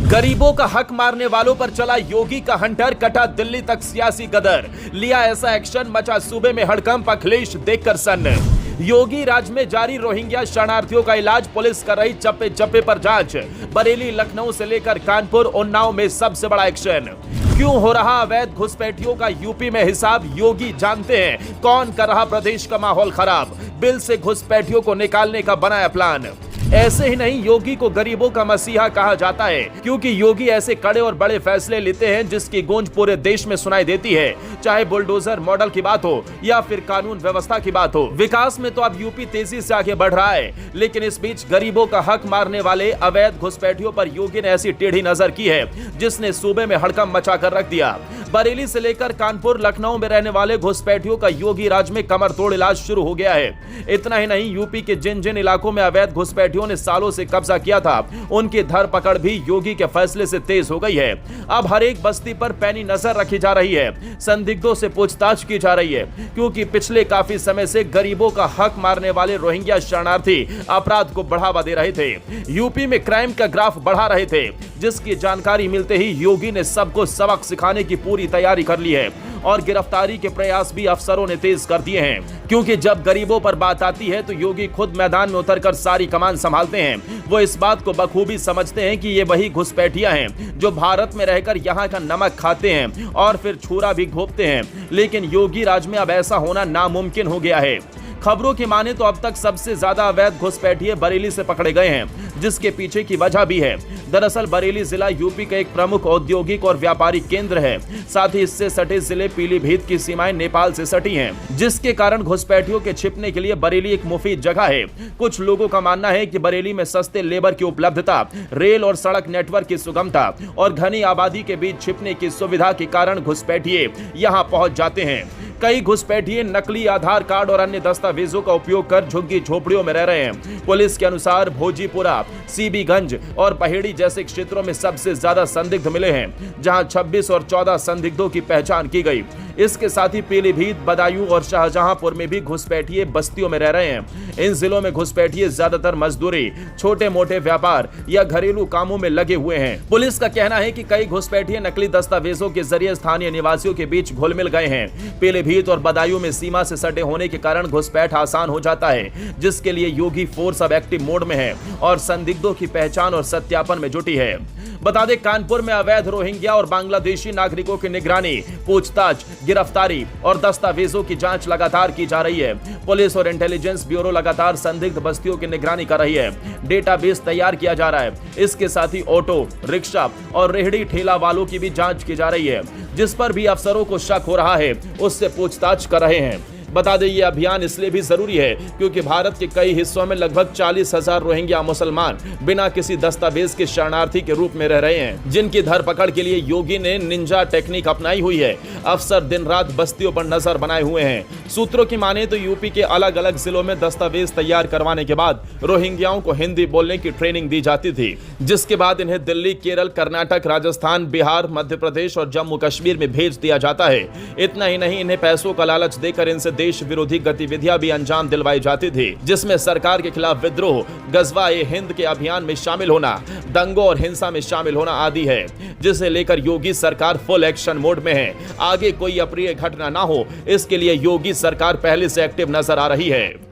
गरीबों का हक मारने वालों पर चला योगी का हंटर, कटा दिल्ली तक सियासी गदर। लिया ऐसा एक्शन, मचा सूबे में हड़कंप, अखिलेश देखकर सन्न। योगी राज में जारी रोहिंग्या शरणार्थियों का इलाज, पुलिस कर रही चप्पे चप्पे पर जांच। बरेली, लखनऊ से लेकर कानपुर, उन्नाव में सबसे बड़ा एक्शन। क्यों हो रहा अवैध घुसपैठियों का यूपी में हिसाब, योगी जानते हैं कौन कर रहा प्रदेश का माहौल खराब। बिल से घुसपैठियों को निकालने का बनाया प्लान। ऐसे ही नहीं, योगी को गरीबों का मसीहा कहा जाता है क्योंकि योगी ऐसे कड़े और बड़े फैसले लेते हैं जिसकी गूंज पूरे देश में सुनाई देती है, चाहे बुलडोजर मॉडल की बात हो या फिर कानून व्यवस्था की बात हो। विकास में तो अब यूपी तेजी से आगे बढ़ रहा है, लेकिन इस बीच गरीबों का हक मारने वाले अवैध घुसपैठियों पर योगी ने ऐसी टेढ़ी नजर की है जिसने सूबे में हड़कंप मचा कर रख दिया। बरेली से लेकर कानपुर, लखनऊ में रहने वाले घुसपैठियों का योगी राज में कमर तोड़ इलाज शुरू हो गया है। इतना ही नहीं, यूपी के जिन जिन इलाकों में अवैध घुसपैठियों ने सालों से कब्जा किया था, उनकी धरपकड़ भी योगी के फैसले से तेज हो गई है। अब हर एक बस्ती पर पैनी नजर रखी जा रही है, संदिग्धों से पूछताछ की जा रही है, क्योंकि पिछले काफी समय से गरीबों का हक मारने वाले रोहिंग्या शरणार्थी अपराध को बढ़ावा दे रहे थे, यूपी में क्राइम का ग्राफ बढ़ा रहे थे, जिसकी जानकारी मिलते ही योगी ने सबको सबक सिखाने की पूरी तैयारी कर ली है और गिरफ्तारी के प्रयास भी अफसरों ने तेज कर दिए हैं। क्योंकि जब गरीबों पर बात आती है तो योगी खुद मैदान में उतरकर सारी कमान संभालते हैं। वो इस बात को बखूबी समझते हैं कि ये वही घुसपैठिया हैं जो भारत में रहकर यहाँ का नमक खाते हैं और फिर छुरा भी घोंपते हैं, लेकिन योगी राज में अब ऐसा होना नामुमकिन हो गया है। खबरों की माने तो अब तक सबसे ज्यादा अवैध घुसपैठिए बरेली से पकड़े गए हैं, जिसके पीछे की वजह भी है। दरअसल बरेली जिला यूपी का एक प्रमुख औद्योगिक और व्यापारिक केंद्र है, साथ ही इससे सटे जिले पीलीभीत की सीमाएं नेपाल से सटी हैं, जिसके कारण घुसपैठियों के छिपने के लिए बरेली एक मुफीद जगह है। कुछ लोगों का मानना है कि बरेली में सस्ते लेबर की उपलब्धता, रेल और सड़क नेटवर्क की सुगमता और घनी आबादी के बीच छिपने की सुविधा के कारण घुसपैठिए यहाँ पहुंच जाते हैं। कई घुसपैठिए नकली आधार कार्ड और अन्य दस्तावेजों का उपयोग कर झुग्गी झोपड़ियों में रह रहे हैं। पुलिस के अनुसार भोजीपुरा, सीबीगंज और पहेड़ी जैसे क्षेत्रों में सबसे ज्यादा संदिग्ध मिले हैं, जहां 26 और 14 संदिग्धों की पहचान की गई। इसके साथ ही पीलीभीत, बदायूं और शाहजहांपुर में भी घुसपैठिए बस्तियों में रह रहे हैं। इन जिलों में घुसपैठिए ज्यादातर मजदूरी, छोटे मोटे व्यापार या घरेलू कामों में लगे हुए हैं। पुलिस का कहना है कि कई घुसपैठिए नकली दस्तावेजों के जरिए स्थानीय निवासियों के बीच घुल मिल गए हैं। पीलीभीत और बदायूं में सीमा से सटे होने के कारण घुसपैठ आसान हो जाता है, जिसके लिए योगी फोर्स अब एक्टिव मोड में है और संदिग्धों की पहचान और सत्यापन में जुटी है। बता दें, कानपुर में अवैध रोहिंग्या और बांग्लादेशी नागरिकों की निगरानी, पूछताछ, गिरफ्तारी और दस्तावेजों की जांच लगातार की जा रही है। पुलिस और इंटेलिजेंस ब्यूरो लगातार संदिग्ध बस्तियों की निगरानी कर रही है, डेटाबेस तैयार किया जा रहा है। इसके साथ ही ऑटो, रिक्शा और रेहड़ी ठेला वालों की भी जांच की जा रही है। जिस पर भी अफसरों को शक हो रहा है उससे पूछताछ कर रहे हैं। बता दें, ये अभियान इसलिए भी जरूरी है क्योंकि भारत के कई हिस्सों में लगभग 40,000 रोहिंग्या मुसलमान बिना किसी दस्तावेज के शरणार्थी के रूप में रह रहे हैं, जिनकी धरपकड़ के लिए योगी ने निंजा टेक्निक अपनाई हुई है। अफसर दिन रात बस्तियों पर नजर बनाए हुए हैं। सूत्रों की माने तो यूपी के अलग अलग जिलों में दस्तावेज तैयार करवाने के बाद रोहिंग्याओं को हिंदी बोलने की ट्रेनिंग दी जाती थी, जिसके बाद इन्हें दिल्ली, केरल, कर्नाटक, राजस्थान, बिहार, मध्य प्रदेश और जम्मू कश्मीर में भेज दिया जाता है। इतना ही नहीं, इन्हें पैसों का लालच देकर इनसे देश विरोधी गतिविधियां भी अंजाम दिलवाई जाती थी, जिसमें सरकार के खिलाफ विद्रोह, गजवा-ए हिंद के अभियान में शामिल होना, दंगों और हिंसा में शामिल होना आदि है, जिसे लेकर योगी सरकार फुल एक्शन मोड में है। आगे कोई अप्रिय घटना ना हो, इसके लिए योगी सरकार पहले से एक्टिव नजर आ रही है।